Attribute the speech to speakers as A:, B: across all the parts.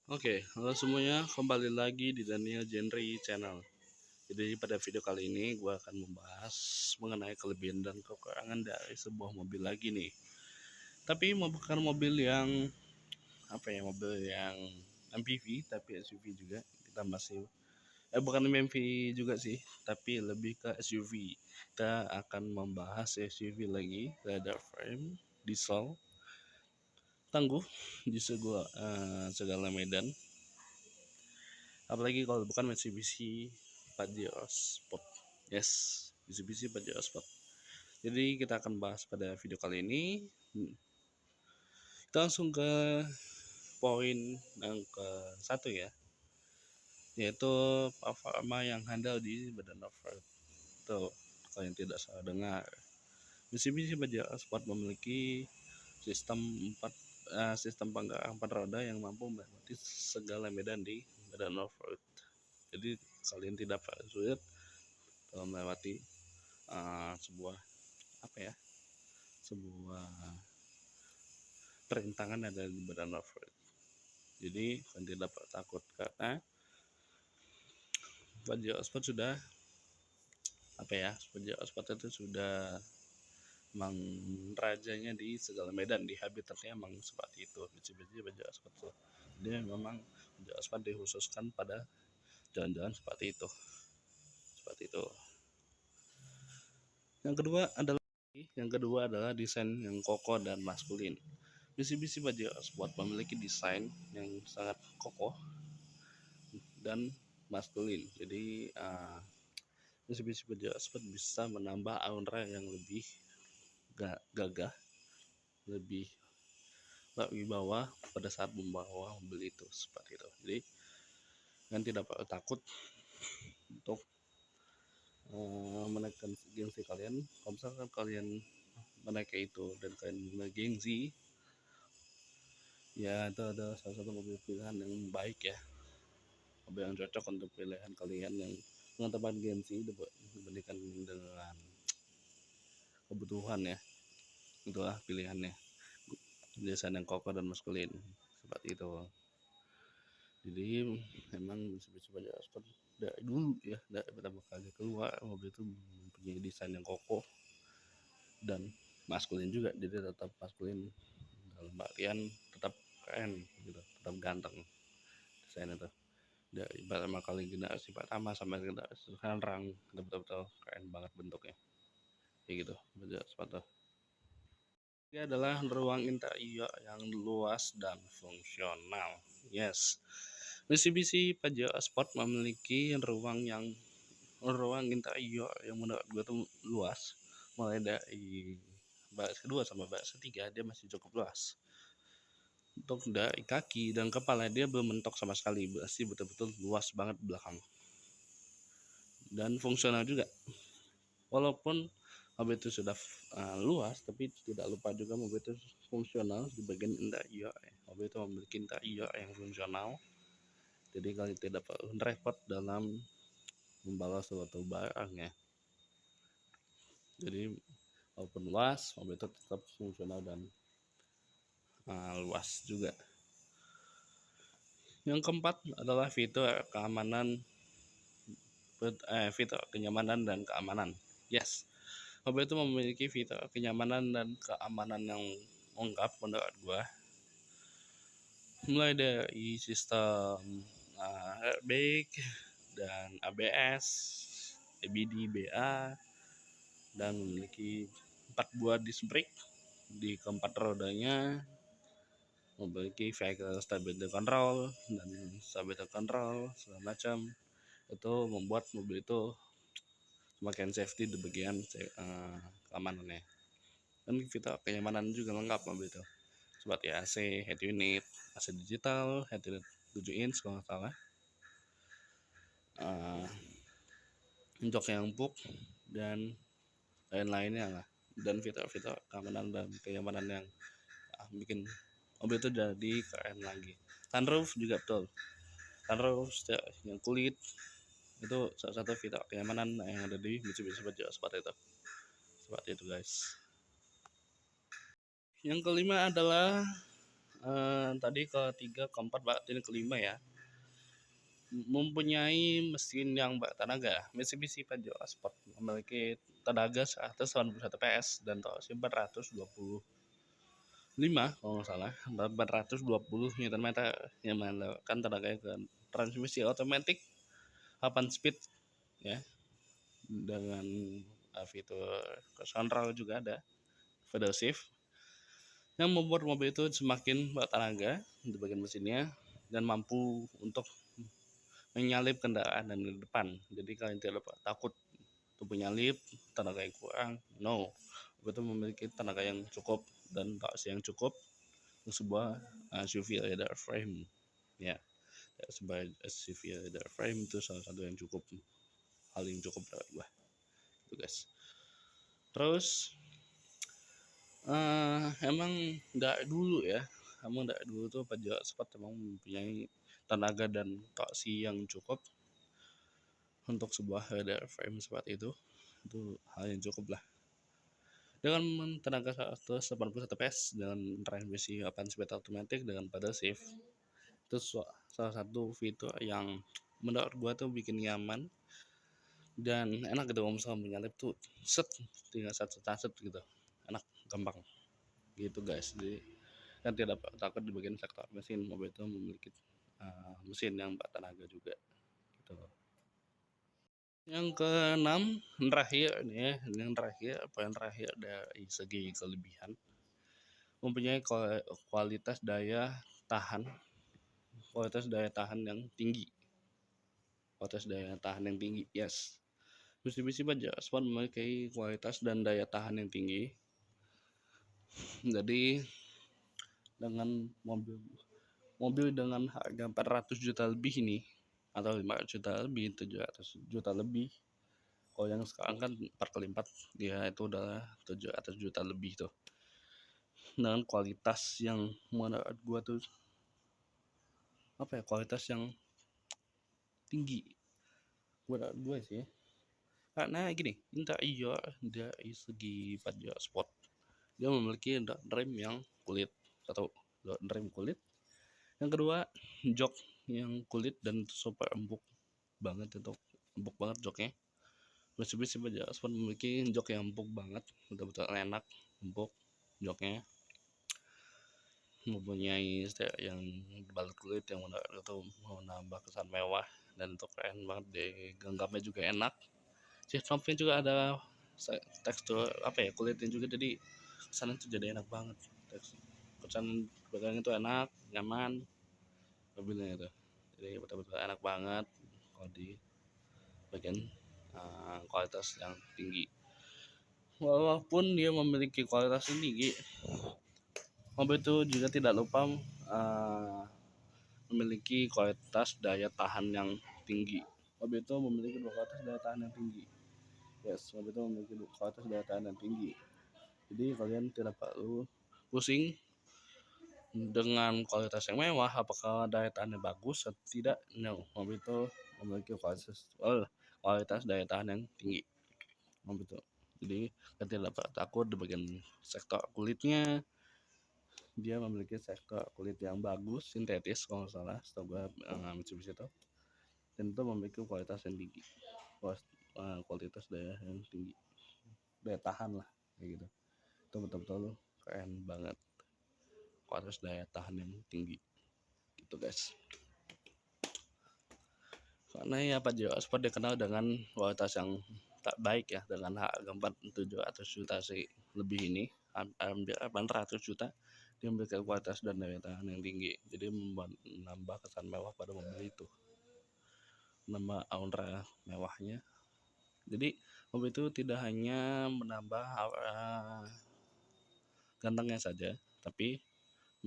A: Oke, halo semuanya, kembali lagi di Daniel Genre Channel. Jadi pada video kali ini gue akan membahas mengenai kelebihan dan kekurangan dari sebuah mobil lagi nih. Tapi bukan mobil yang mobil yang MPV tapi SUV juga. Kita masih bukan MPV juga sih, tapi lebih ke SUV. Kita akan membahas SUV lagi, leather frame, diesel, tangguh di segala medan. Apalagi kalau bukan Mitsubishi Pajero Sport. Yes, Mitsubishi Pajero Sport. Jadi kita akan bahas pada video kali ini. Kita langsung ke poin yang ke satu ya, yaitu performa yang handal di badan off-road. Tuh, kalau yang tidak salah dengar, Mitsubishi Pajero Sport memiliki sistem sistem penggerak 4 roda yang mampu melewati segala medan di badan off-road. Jadi kalian tidak sulit melewati sebuah sebuah perintangan ada di badan off-road. Jadi kalian tidak perlu takut karena Pajero Sport sudah Pajero Sport itu sudah emang rajanya di segala medan, di habitatnya emang seperti itu. Mitsubishi Pajero Sport tuh. Jadi memang Pajero Sport dikhususkan pada jalan-jalan seperti itu. Yang kedua adalah desain yang kokoh dan maskulin. Mitsubishi Pajero Sport memiliki desain yang sangat kokoh dan maskulin. Jadi Mitsubishi Pajero Sport bisa menambah aura yang lebih gagah, lebih bawah pada saat membawa mobil itu seperti itu. Jadi kalian tidak perlu takut untuk menaikkan gengsi kalian. Kalau misalkan kalian menaikkan itu dan kalian gengsi, ya itu adalah salah satu mobil pilihan yang baik ya, mobil yang cocok untuk pilihan kalian yang mengedepankan gengsi dibandingkan dengan kebutuhan ya. Itulah pilihannya, desain yang kokoh dan maskulin seperti itu. Jadi memang Mitsubishi Pajero Sport dari dulu ya, dari pertama kali keluar mobil itu mempunyai desain yang kokoh dan maskulin juga. Jadi tetap maskulin dalam artian tetap keren gitu, tetap ganteng desain itu. Dari pertama kali generasi pertama sampai generasi sekarang betul-betul keren banget bentuknya kayak gitu. Pajero Sport. Ini adalah ruang interior yang luas dan fungsional. Yes, Mitsubishi Pajero Sport memiliki ruang interior yang menurut gue tuh luas. Mulai dari baris kedua sampai baris ketiga dia masih cukup luas. Untuk dari kaki dan kepala dia belum mentok sama sekali, berarti betul-betul luas banget belakang. Dan fungsional juga. Walaupun mobil itu sudah luas, tapi tidak lupa juga mobil itu fungsional di bagian interior. Mobil itu memiliki interior yang fungsional, jadi kalian tidak perlu repot dalam membawa suatu barang ya. Jadi walaupun luas, mobil itu tetap fungsional dan luas juga. Yang keempat adalah fitur kenyamanan dan keamanan. Yes, mobil itu memiliki fitur kenyamanan dan keamanan yang lengkap menurut gua. Mulai dari sistem airbag dan ABS, EBD, BA, dan memiliki 4 buah disc brake di keempat rodanya, memiliki vehicle stability control dan stability control segala macam. Itu membuat mobil itu semakin safety di bagian keamanannya. Dan fitur kenyamanan juga lengkap mobil itu, seperti AC, head unit, AC digital, head unit 7 inch kalau nggak salah, jok yang empuk dan lain-lainnya lah. Dan fitur-fitur keamanan dan kenyamanan yang bikin mobil itu jadi keren lagi. Sunroof juga betul, sunroof yang kulit itu salah satu fitur kenyamanan yang ada di Mitsubishi Pajero seperti itu guys. Yang kelima adalah Tadi ketiga, keempat, ini kelima ya. Mempunyai mesin yang bertenaga. Mitsubishi Pajero Sport memiliki tenaga 191 PS dan torsi 425 kalau nggak salah, 420 Nm yang mengandalkan tenaga ke transmisi otomatis 8 speed ya, dengan fitur kontrol juga ada pedal shift yang membuat mobil itu semakin bertenaga di bagian mesinnya dan mampu untuk menyalip kendaraan dan di depan. Jadi kalian tidak takut untuk menyalip tenaga yang kurang, no, itu memiliki tenaga yang cukup dan torsi yang cukup untuk sebuah SUV leather frame ya. Sebagai SUV leather frame itu salah satu yang cukup, hal yang cukup menurut gua itu guys. Terus emang nggak dulu tuh Pajero Sport emang mempunyai tenaga dan torsi yang cukup untuk sebuah leather frame seperti itu hal yang cukup lah. Dengan tenaga 181 PS dengan transmisi 8 speed automatic dengan pedal shift, itu salah satu fitur yang menurut gua tuh bikin nyaman dan enak gitu. Kalau misalnya menyalip tuh tinggal set gitu, enak, gampang gitu guys. Jadi kan tidak takut di bagian sektor mesin, mobil itu memiliki mesin yang bertenaga juga gitu. Yang keenam terakhir nih ya, poin terakhir dari segi kelebihan, mempunyai kualitas daya tahan yang tinggi. Yes, Mitsubishi Pajero Sport memiliki kualitas dan daya tahan yang tinggi. Jadi dengan mobil dengan harga 400 juta lebih ini, atau 500 juta lebih, 700 juta lebih, kalau yang sekarang kan 4x4 ya, itu udah 700 juta lebih tuh, dengan kualitas yang menurut gua tuh kualitas yang tinggi menurut gua sih. Karena gini, interior dari segi Pajero Sport, dia memiliki rem yang kulit, rem kulit. Yang kedua, jok yang kulit dan super empuk banget joknya. Mitsubishi Pajero Sport memiliki jok yang empuk banget, betul-betul enak, empuk joknya. Mempunyai yang balut kulit yang menambah kesan mewah dan itu keren banget. Di genggamnya juga enak. Knobnya juga ada tekstur kulitnya juga, jadi kesannya itu jadi enak banget. Kesan pegang itu enak, nyaman mobilnya itu, jadi betul-betul enak banget kalau di bagian kualitas yang tinggi. Walaupun dia memiliki kualitas yang tinggi, mobil itu juga tidak lupa memiliki kualitas daya tahan yang tinggi. Mobil itu memiliki kualitas daya tahan yang tinggi. Yes, mobil itu memiliki kualitas daya tahan yang tinggi. Jadi kalian tidak perlu pusing dengan kualitas yang mewah, apakah daya tahannya bagus atau tidak. No, mobil itu memiliki kualitas daya tahan yang tinggi. Mobil itu. Jadi kalian tidak perlu takut di bagian sektor kulitnya. Dia memiliki sektor kulit yang bagus, sintetis kalau nggak salah, setahu gue Mitsubishi itu. Dan itu memiliki kualitas yang tinggi, kualitas daya yang tinggi, daya tahan lah kayak gitu. Itu betul-betul keren banget, kualitas daya tahan yang tinggi gitu guys. Karena ya Pajero Sport dikenal dengan kualitas yang tak baik ya, dengan harga 400 juta sih lebih ini, hampir 800 juta, dia memiliki kualitas dan daya tahan yang tinggi, jadi menambah kesan mewah pada mobil itu, menambah aura mewahnya. Jadi mobil itu tidak hanya menambah aura gantengnya saja, tapi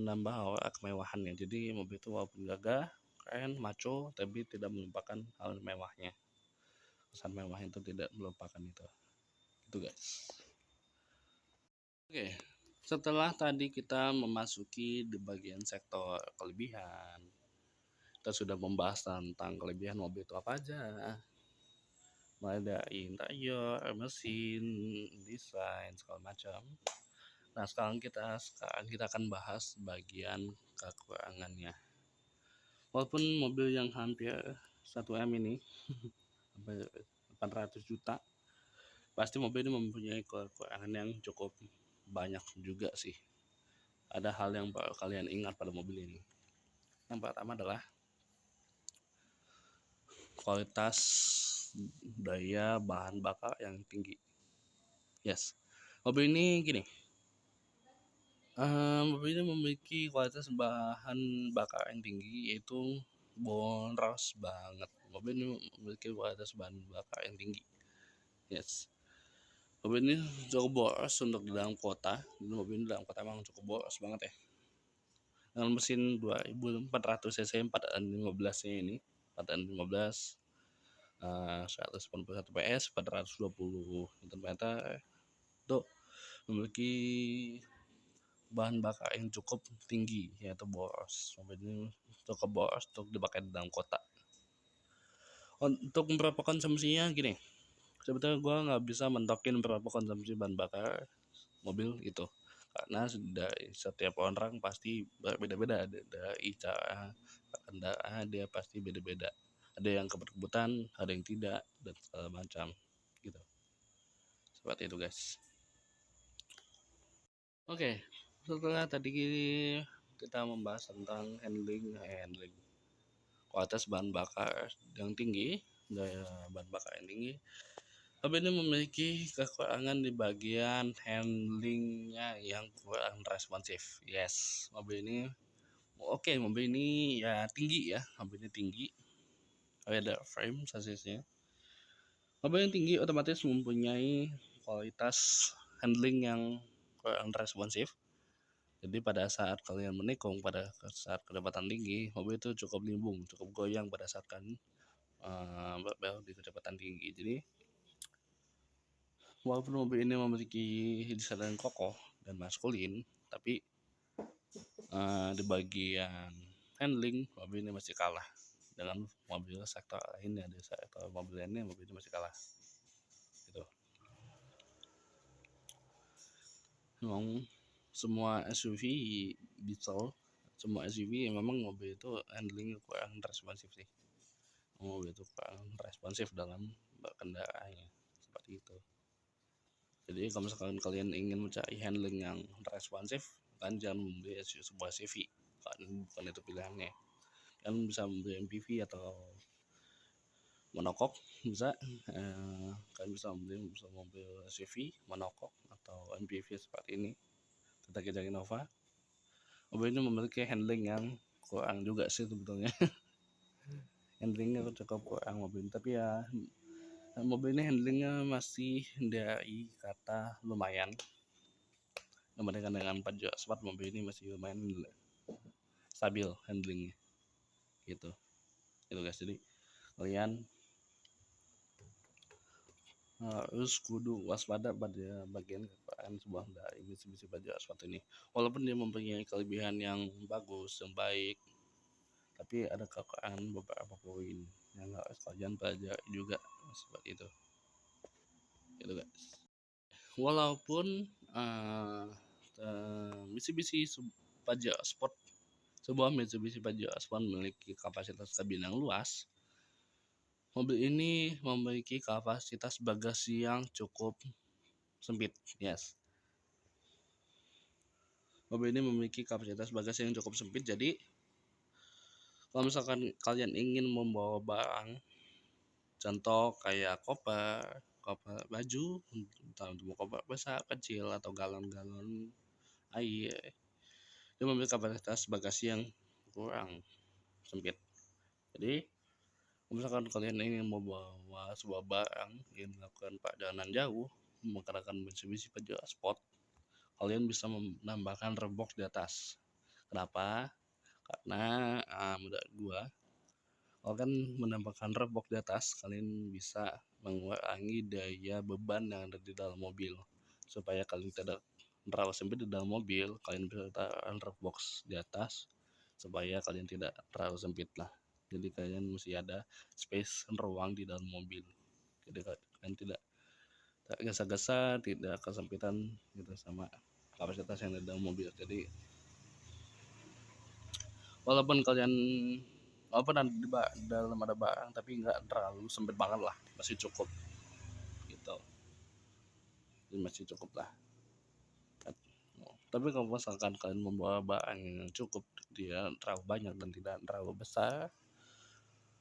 A: menambah aura kemewahannya. Jadi mobil itu walaupun gagah, keren, maco, tapi tidak melupakan hal mewahnya. Kesan mewahnya itu tidak melupakan itu guys. Oke, setelah tadi kita memasuki di bagian sektor kelebihan, kita sudah membahas tentang kelebihan mobil itu apa aja, mulai dari interior, mesin, desain, segala macam. Nah, sekarang kita akan bahas bagian kekurangannya. Walaupun mobil yang hampir 1 M ini sampai 800 juta, pasti mobil ini mempunyai kekurangan yang cukup banyak juga sih. Ada hal yang baru kalian ingat pada mobil ini. Yang pertama adalah kualitas daya bahan bakar yang tinggi. Yes, mobil ini gini. Mobil ini memiliki kualitas bahan bakar yang tinggi, yaitu boros banget. Mobil ini memiliki kualitas bahan bakar yang tinggi. Yes, mobil ini cukup boros untuk di dalam kota. Mobil ini dalam kota memang cukup boros banget ya. Dengan mesin 2400 cc 415 nya ini, 415 181 PS, 420 Nm, itu memiliki bahan bakar yang cukup tinggi, yaitu boros. Mobil ini cukup boros untuk dipakai di dalam kota. Untuk berapa konsumsinya gini, sebetulnya gue nggak bisa mentokin berapa konsumsi bahan bakar mobil itu, karena dari setiap orang pasti berbeda-beda. Dari cara kendaraan dia pasti beda-beda, ada yang keberkebutan, ada yang tidak, dan segala macam gitu. Seperti itu guys. Oke, setelah tadi kita membahas tentang handling kualitas bahan bakar yang tinggi, daya bahan bakar yang tinggi, mobil ini memiliki kekurangan di bagian handlingnya yang kurang responsif. Yes, mobil ini mobil ini ya tinggi ya, mobil ini tinggi, ada frame sasisnya. Mobil yang tinggi otomatis mempunyai kualitas handling yang kurang responsif. Jadi pada saat kalian menikung, pada saat kecepatan tinggi, mobil itu cukup limbung, cukup goyang pada saat kan belok di kecepatan tinggi. Jadi walaupun mobil ini memiliki desain yang kokoh dan maskulin, tapi di bagian handling mobil ini masih kalah dengan mobil sektor lainnya. Di sektor mobil lainnya mobil ini masih kalah gitu. Memang semua SUV diesel, semua SUV memang mobil itu handling kurang responsif sih. Mobil itu kurang responsif dalam berkendaraannya, seperti itu. Jadi kalau misalkan kalian ingin mencari handling yang responsif, kalian jangan membeli sebuah CV, kan bukan itu pilihannya. Kalian bisa membeli MPV atau monokok, bisa kalian bisa membeli mobil SUV, monokok atau MPV seperti ini, Toyota Gajah Innova. Mobil ini memiliki handling yang kurang juga sih sebetulnya. Handlingnya cukup kurang mobil, tapi ya mobil ini handlingnya masih dari kata lumayan. Dibandingkan dengan Pajero Sport, mobil ini masih lumayan stabil handlingnya gitu. Itu guys, jadi kalian harus kudu waspada pada bagian kekurangan sebuah dari Mitsubishi Pajero Sport ini. Walaupun dia mempunyai kelebihan yang bagus, yang baik, tapi ada kekurangan beberapa poin yang harus kalian pelajari juga, seperti itu. Gitu guys. Walaupun Mitsubishi Pajero Sport, sebuah Mitsubishi Pajero Sport memiliki kapasitas kabin yang luas, mobil ini memiliki kapasitas bagasi yang cukup sempit. Yes, mobil ini memiliki kapasitas bagasi yang cukup sempit. Jadi kalau misalkan kalian ingin membawa barang, contoh kayak koper baju, entah untuk koper besar, kecil, atau galon-galon air, dia memiliki kapasitas bagasi yang kurang sempit. Jadi misalkan kalian ingin membawa sebuah barang, ingin melakukan perjalanan jauh menggunakan Mitsubishi Pajero Sport, kalian bisa menambahkan rem box di atas. Kenapa? Karena menurut gua, kalau kan menambahkan rem box di atas, kalian bisa mengurangi daya beban yang ada di dalam mobil, supaya kalian tidak terlalu sempit di dalam mobil. Kalian bisa letakkan rem box di atas supaya kalian tidak terlalu sempit lah. Jadi kalian mesti ada space, ruang di dalam mobil, jadi kalian tidak tergesa-gesa, tidak kesempitan gitu sama kapasitas yang ada mobil. Jadi walaupun dalam ada barang tapi nggak terlalu sempit banget lah, masih cukup gitu. Jadi masih cukup lah. Tapi kalau misalkan kalian membawa barang yang cukup, dia terlalu banyak dan tidak terlalu besar,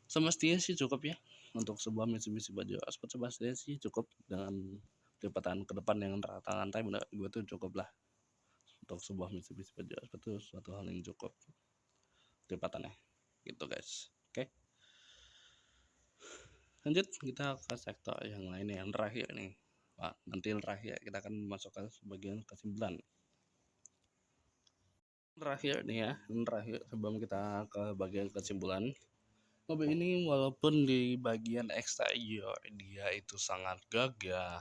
A: semestinya sih cukup ya. Untuk sebuah Mitsubishi Pajero Sport semestinya sih cukup dengan lipatan ke depan yang rata lantai, menurut gue tuh cukup lah. Untuk sebuah Mitsubishi Pajero Sport itu suatu hal yang cukup lipatannya gitu guys. Oke, lanjut kita ke sektor yang lainnya, yang terakhir nih. Wah, nanti yang terakhir kita akan masuk ke bagian kesimpulan. Terakhir nih ya, yang terakhir sebelum kita ke bagian kesimpulan. Mobil ini walaupun di bagian eksterior dia itu sangat gagah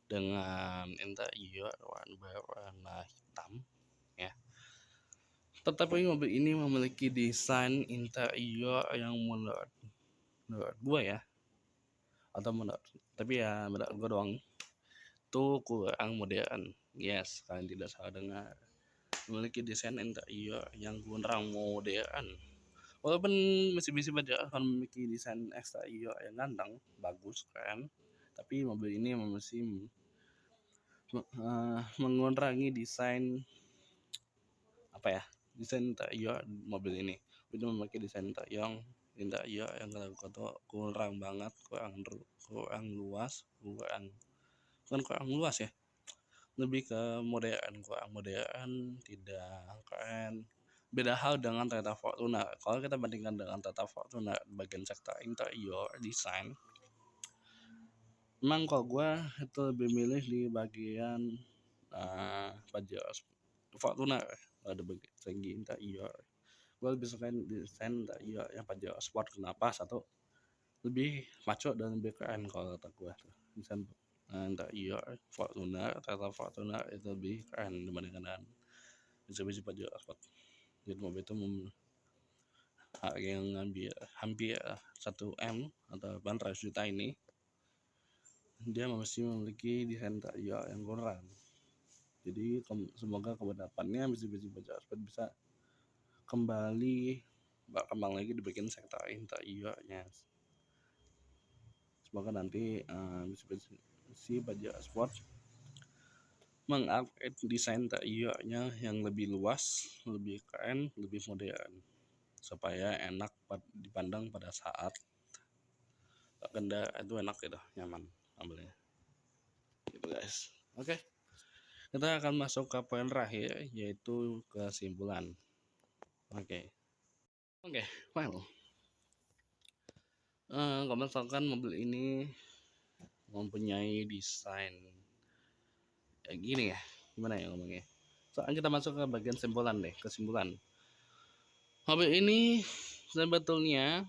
A: dengan interior warna hitam ya, tetapi mobil ini memiliki desain interior yang menurut gue ya, atau tapi ya menurut gue doang, itu kurang modern. Yes, kalian tidak salah dengar, memiliki desain interior yang kurang modern. Walaupun Mitsubishi Pajero akan memiliki desain eksterior yang ganteng, bagus, keren, tapi mobil ini masih mengurangi desain desain interior mobil ini. Itu memiliki desain interior yang kurang banget, kurang luas, kurang luas ya, lebih ke kurang modern, tidak keren. Beda hal dengan Toyota Fortuner. Kalau kita bandingkan dengan Toyota Fortuner bagian sektor interior desain, memang kalau gue itu lebih milih di bagian Pajero Fortuner. Ada bagian segi interior, gue lebih suka desain interior yang Pajero Sport. Kenapa? Satu, lebih maco dan lebih keren kalau kata gue tuh. Desain interior Toyota Fortuner itu lebih keren dibandingkan dengan Mitsubishi Pajero Sport. Jadi mobil itu harga yang hampir 1 M atau 800 juta ini, dia masih memiliki desain interior yang kurang. Jadi semoga kedepannya Mitsubishi Pajero Sport bisa kembali berkembang lagi di bagian sektor interiornya. Semoga nanti Mitsubishi Pajero Sport mengupgrade desain interiornya yang lebih luas, lebih keren, lebih modern, supaya enak dipandang pada saat kendaraan itu, enak gitu, nyaman ambilnya gitu guys. Oke, kita akan masuk ke poin terakhir, yaitu kesimpulan. Oke, well, kalau misalkan mobil ini mempunyai desain kayak gini ya, gimana ya ngomongnya, soalnya kita masuk ke bagian kesimpulan. Mobil ini sebetulnya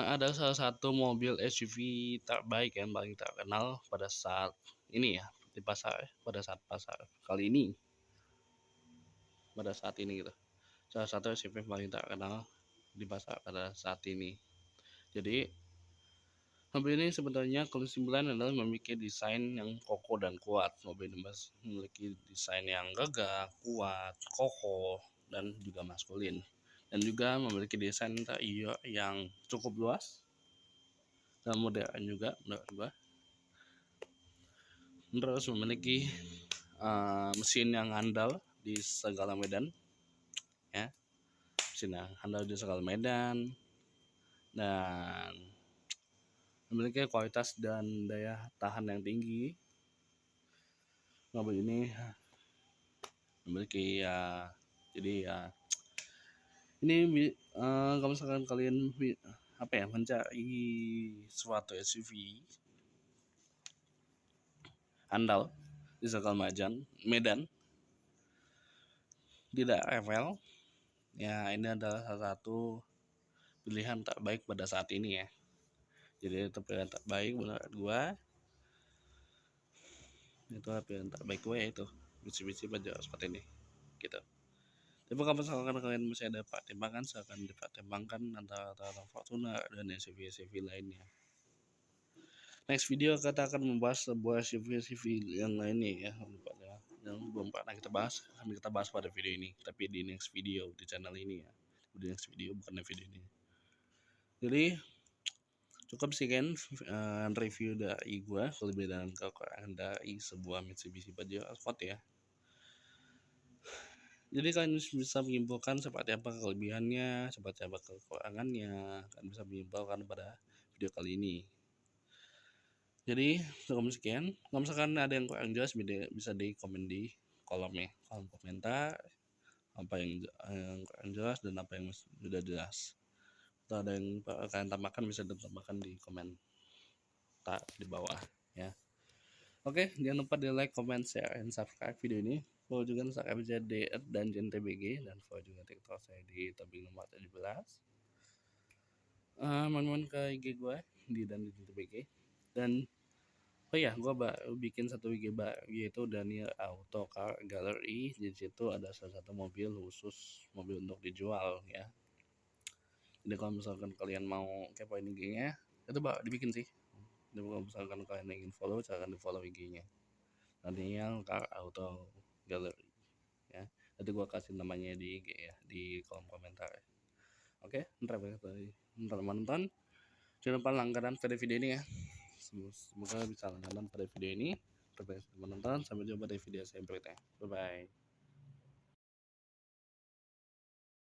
A: ada salah satu mobil SUV terbaik yang paling terkenal pada saat ini ya, di pasar, pada saat pasar kali ini, pada saat ini gitu. Salah satu SUV paling terkenal di pasar pada saat ini. Jadi mobil ini sebetulnya kesimpulan adalah memiliki desain yang kokoh dan kuat. Mobil ini memiliki desain yang gagah, kuat, kokoh, dan juga maskulin. Dan juga memiliki desain interior yang cukup luas dan modern juga menurut gua. Terus memiliki mesin yang handal di segala medan ya, mesin yang handal di segala medan, dan memiliki kualitas dan daya tahan yang tinggi. Mobil ini memiliki jadi ini kalau misalkan kalian mencari suatu SUV handal di segala medan, tidak rewel ya, ini adalah salah satu pilihan terbaik pada saat ini ya. Jadi itu pilihan terbaik menurut gua, itu pilihan terbaik gue yaitu Mitsubishi Pajero Sport ini gitu. Tapi kalau misalkan kalian masih ada pertimbangan, silahkan dipertimbangkan antara Fortuner dan SUV lainnya. Next video kita akan membahas sebuah CV yang lain nih ya, yang belum pernah kita bahas, akan kita bahas pada video ini, tapi di next video di channel ini ya, di next video bukan di video ini. Jadi cukup sekian review dari gua kelebihan dan kekurangan dari sebuah Mitsubishi Pajero Sport ya. Jadi kalian bisa menyimpulkan seperti apa kelebihannya, seperti apa kekurangannya, kan bisa menyimpulkan pada video kali ini. Jadi cukup sekian. Kalau misalkan ada yang kurang jelas bisa di komen di kolom komentar apa yang kurang jelas dan apa yang sudah jelas. Atau ada yang kalian tambahkan bisa ditambahkan di komen di bawah ya. Oke, jangan lupa di like, comment, share, and subscribe video ini. Follow juga Instagram saya di @danjentbg dan follow juga TikTok saya di tebing nomor 17. Main-main ke IG gue di danjentbg. Dan oh ya, gue baru bikin satu IG baru yaitu Daniel Auto Car Gallery. Di situ ada salah satu mobil khusus, mobil untuk dijual ya. Jadi kalau misalkan kalian mau kepoin IG-nya, itu baru dibikin sih. Jadi kalau misalkan kalian ingin follow, silahkan di follow IG-nya. Daniel Car Auto Gallery ya. Nanti gue kasih namanya di IG ya, di kolom komentar. Oke, ntar menonton. Jangan lupa langganan pada video ini ya. Semoga bisa langganan pada video ini. Terima kasih menonton. Sampai jumpa di video saya berikutnya. Bye bye.